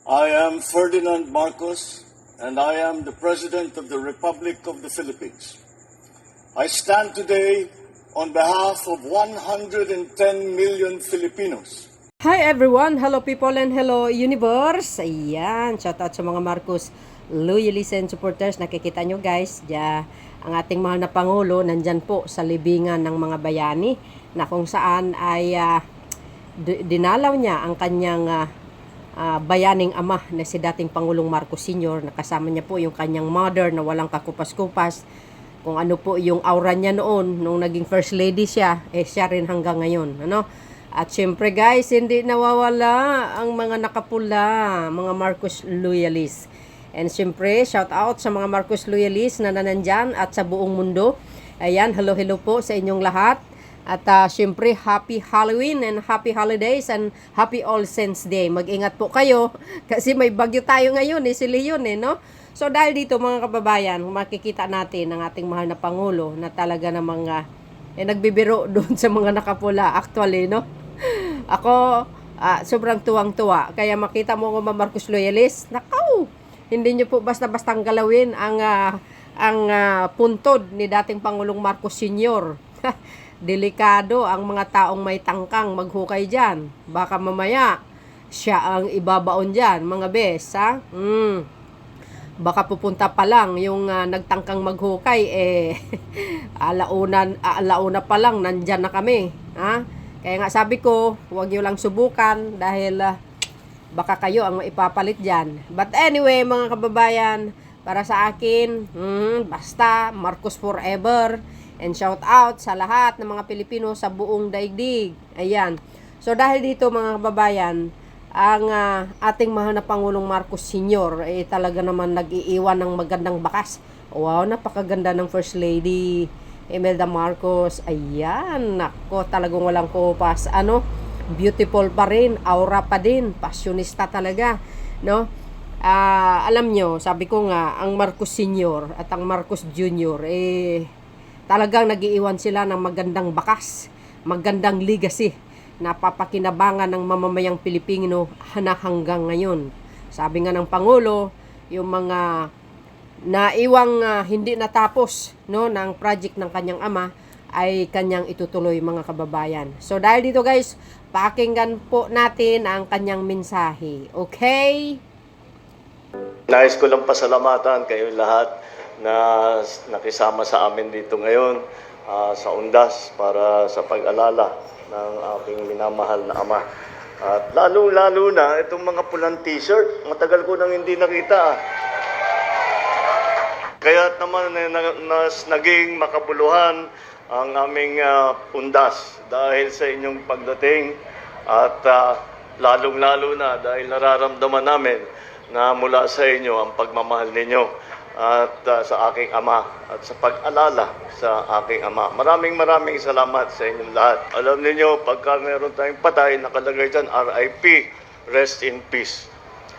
I am Ferdinand Marcos, and I am the President of the Republic of the Philippines. I stand today on behalf of 110 million Filipinos. Hi everyone! Hello people and hello universe! Ayan, shoutout sa mga Marcos loyalists and supporters. Nakikita nyo guys, ang ating mahal na Pangulo nandyan po sa libingan ng mga bayani na kung saan ay dinalaw niya ang kanyang bayaning ama na si dating Pangulong Marcos Sr. Nakasama niya po yung kanyang mother na walang kakupas-kupas. Kung ano po yung aura niya noon nung naging first lady siya, siya rin hanggang ngayon, ano? At syempre guys, hindi nawawala ang mga nakapula, mga Marcos loyalists. And syempre, shout out sa mga Marcos loyalists na nanandyan at sa buong mundo. Ayan, hello po sa inyong lahat. At syempre, happy Halloween and happy holidays and happy All Saints Day. Mag-ingat po kayo kasi may bagyo tayo ngayon, si Leon, no? So dahil dito mga kababayan, makikita natin ang ating mahal na Pangulo na talaga namang nagbibiro doon sa mga nakapula actually, no? Ako, sobrang tuwang-tuwa. Kaya makita mo mga Marcos loyalists, nakaw! Hindi nyo po basta-bastang galawin ang puntod ni dating Pangulong Marcos Sr. Delikado ang mga taong may tangkang maghukay dyan. Baka mamaya, siya ang ibabaon dyan, mga bes, ha? Baka pupunta pa lang yung nagtangkang maghukay, alauna pa lang, nandyan na kami, ha? Kaya nga sabi ko, huwag nyo lang subukan dahil baka kayo ang maipapalit dyan. But anyway, mga kababayan, para sa akin, basta Marcos forever. And shout out sa lahat ng mga Pilipino sa buong daigdig. Ayan. So dahil dito mga kababayan, ang ating mahal na Pangulong Marcos Sr. Talaga naman nag-iiwan ng magandang bakas. Wow, napakaganda ng First Lady Imelda Marcos. Ayan, nako, talagang walang kupas. Beautiful pa rin, aura pa din, passionista talaga, no? Alam nyo, sabi ko nga, ang Marcos Sr. at ang Marcos Jr. Talagang nag-iiwan sila ng magandang bakas, magandang legacy, napapakinabangan ng mamamayang Pilipino hanggang ngayon. Sabi nga ng Pangulo, yung mga naiwang hindi natapos, no, ng project ng kanyang ama ay kanyang itutuloy mga kababayan. So dahil dito guys, pakinggan po natin ang kanyang mensahe. Okay? Nais ko lang pasalamatan kayo lahat na nakisama sa amin dito ngayon sa Undas para sa pag-alala ng aking minamahal na ama. At lalo-lalo na itong mga pulang t-shirt, matagal ko nang hindi nakita. Kaya naman naging makabuluhan ang aming Undas dahil sa inyong pagdating at lalong-lalo na dahil nararamdaman namin na mula sa inyo ang pagmamahal ninyo at sa aking ama at sa pag-alala sa aking ama. Maraming salamat sa inyong lahat. Alam niyo, pagka meron tayong patay, nakalagay dyan, RIP, rest in peace.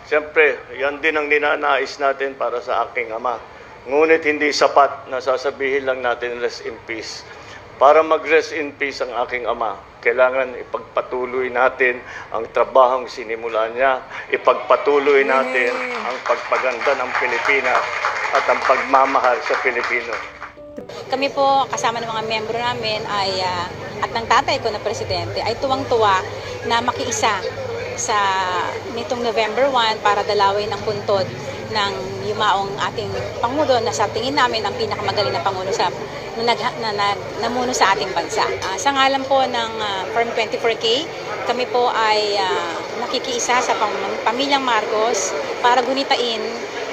Siyempre, yan din ang ninanais natin para sa aking ama. Ngunit hindi sapat na sasabihin lang natin rest in peace. Para mag-rest in peace ang aking ama, kailangan ipagpatuloy natin ang trabahong sinimulan niya, ipagpatuloy natin ang pagpaganda ng Pilipinas at ang pagmamahal sa Pilipino. Kami po, kasama ng mga miyembro namin at ng tatay ko na presidente, ay tuwang-tuwa na makiisa sa nitong November 1 para dalawin ang puntod ng yumaong ating Pangulo na sa tingin namin ang pinakamagaling na Pangulo na namuno sa ating bansa. Sa ngalan po ng Firm 24K, kami po ay nakikiisa sa pamilyang Marcos para gunitain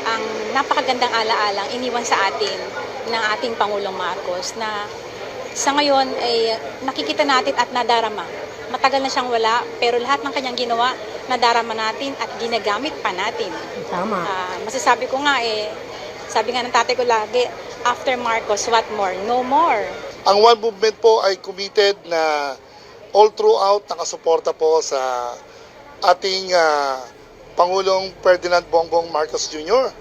ang napakagandang alaalang iniwan sa atin ng ating Pangulong Marcos na sa ngayon ay nakikita natin at nadarama. Matagal na siyang wala, pero lahat ng kanyang ginawa, nadarama natin at ginagamit pa natin. Tama. Masasabi ko nga sabi nga ng tatay ko lagi, after Marcos, what more? No more. Ang One Movement po ay committed na all throughout nakasuporta po sa ating Pangulong Ferdinand Bongbong Marcos Jr.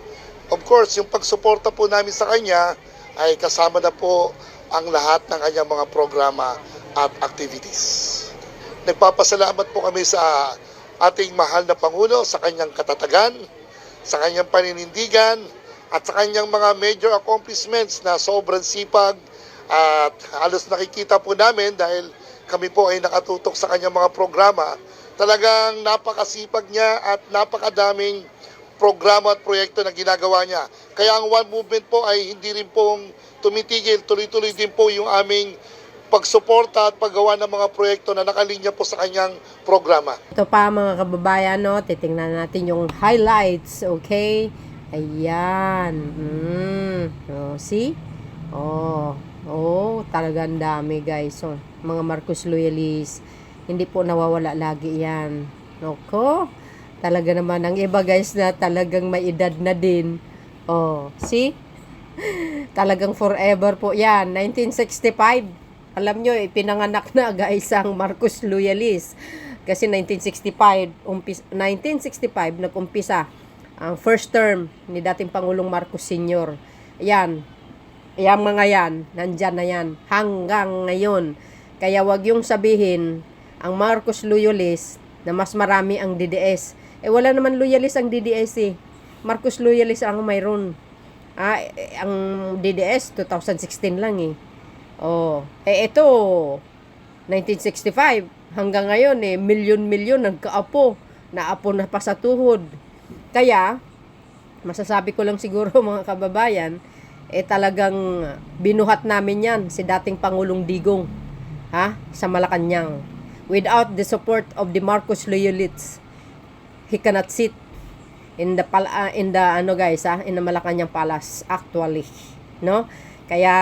Of course, yung pagsuporta po namin sa kanya ay kasama na po ang lahat ng kanyang mga programa at activities. Nagpapasalamat po kami sa ating mahal na Pangulo sa kanyang katatagan, sa kanyang paninindigan, at sa kanyang mga major accomplishments na sobrang sipag at halos nakikita po namin dahil kami po ay nakatutok sa kanyang mga programa. Talagang napakasipag niya at napakadaming programa at proyekto na ginagawa niya. Kaya ang One Movement po ay hindi rin pong tumitigil, tuloy-tuloy din po yung aming pagsuporta at paggawa ng mga proyekto na nakalinya po sa kanyang programa. Ito pa mga kababayan, no? Titingnan natin yung highlights, okay? Ayan. Oh, see? Talagang dami guys. So, mga Marcos loyalists, hindi po nawawala lagi yan. Oko? Talaga naman ang iba guys na talagang may edad na din. Oh, see? Talagang forever po yan. 1965. Alam nyo, pinanganak na guys ang Marcos loyalist. Kasi 1965 nag-umpisa ang first term ni dating Pangulong Marcos Sr. Yan. Yang mga yan, nandyan na yan. Hanggang ngayon. Kaya wag yung sabihin, ang Marcos loyalist na mas marami ang DDS. Wala naman loyalist ang DDS eh. Marcos loyalist ang mayroon. Ang DDS 2016 lang eh. Ito 1965 hanggang ngayon milyon-milyon nagkaapo, naapo na pa sa tuhod. Kaya masasabi ko lang siguro mga kababayan, talagang binuhat namin yan si dating Pangulong Digong sa Malacanang. Without the support of the Marcos loyalists, he cannot sit in the Malacanang Palace actually, no? Kaya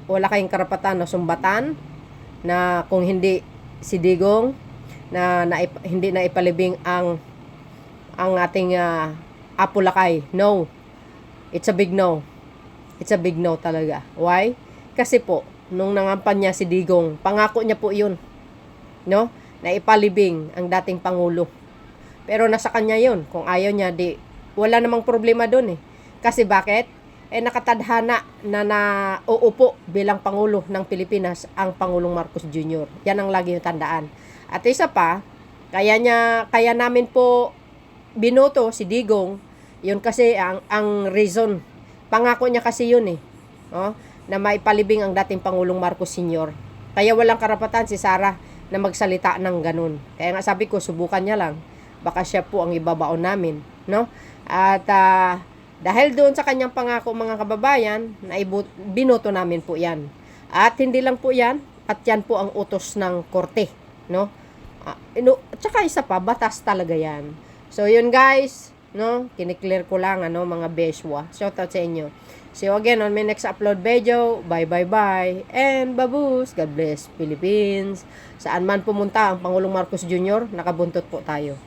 wala kayong karapatan na sumbatan na kung hindi si Digong hindi na ipalibing ang ating Apo Lakay. No. It's a big no. It's a big no talaga. Why? Kasi po nung nangampanya si Digong, pangako niya po 'yun. No? Na ipalibing ang dating pangulo. Pero nasa kanya 'yun. Kung ayaw niya, wala namang problema doon eh. Kasi bakit? Nakatadhana na uupo bilang Pangulo ng Pilipinas ang Pangulong Marcos Jr. Yan ang lagi yung tandaan. At isa pa, kaya namin po binoto si Digong, yun kasi ang reason. Pangako niya kasi yun eh. Na maipalibing ang dating Pangulong Marcos Sr. Kaya walang karapatan si Sara na magsalita ng ganun. Kaya nga sabi ko, subukan niya lang. Baka siya po ang ibabaon namin. No? At dahil doon sa kanyang pangako mga kababayan, binoto namin po yan. At hindi lang po yan, at yan po ang utos ng korte. No? At saka isa pa, batas talaga yan. So yun guys, no? Kiniklear ko lang mga beshwa. Shout out sa inyo. See you again on my next upload video. Bye. And babush. God bless Philippines. Saan man pumunta ang Pangulong Marcos Jr., nakabuntot po tayo.